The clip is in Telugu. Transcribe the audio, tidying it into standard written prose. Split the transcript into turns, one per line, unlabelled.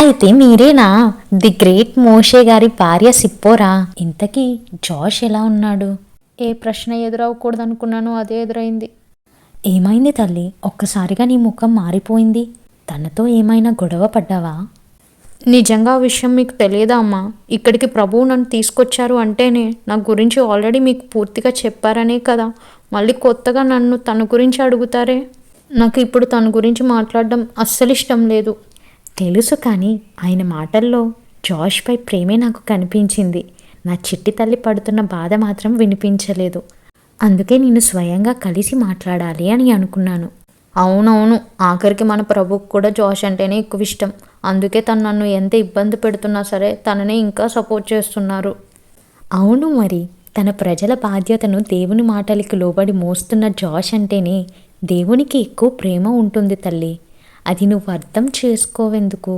అయితే మీరేనా ది గ్రేట్ మోషే గారి భార్య సిప్పోరా? ఇంతకీ జాష్ ఎలా ఉన్నాడు?
ఏ ప్రశ్న ఎదురవ్వకూడదు అనుకున్నానో అదే ఎదురైంది.
ఏమైంది తల్లి? ఒక్కసారిగా నీ ముఖం మారిపోయింది. తనతో ఏమైనా గొడవ పడ్డావా?
నిజంగా ఆ విషయం మీకు తెలియదా అమ్మా? ఇక్కడికి ప్రభువు నన్ను తీసుకొచ్చారు అంటేనే నా గురించి ఆల్రెడీ మీకు పూర్తిగా చెప్పారనే కదా మళ్ళీ కొత్తగా నన్ను తన గురించి అడుగుతారే? నాకు ఇప్పుడు తన గురించి మాట్లాడడం అస్సలు ఇష్టం లేదు.
తెలుసు, కానీ ఆయన మాటల్లో జాష్పై ప్రేమే నాకు కనిపించింది. నా చిట్టి తల్లి పడుతున్న బాధ మాత్రం వినిపించలేదు. అందుకే నేను స్వయంగా కలిసి మాట్లాడాలి అని అనుకున్నాను.
అవునవును, ఆఖరికి మన ప్రభువుకు కూడా జాష్ అంటేనే ఎక్కువ ఇష్టం. అందుకే తను నన్ను ఎంత ఇబ్బంది పెడుతున్నా సరే తననే ఇంకా సపోర్ట్ చేస్తున్నారు.
అవును, మరి తన ప్రజల బాధ్యతను దేవుని మాటలకి లోబడి మోస్తున్న జాష్ అంటేనే దేవునికి ఎక్కువ ప్రేమ ఉంటుంది తల్లి. అది నువ్వు అర్థం చేసుకోవెందుకు?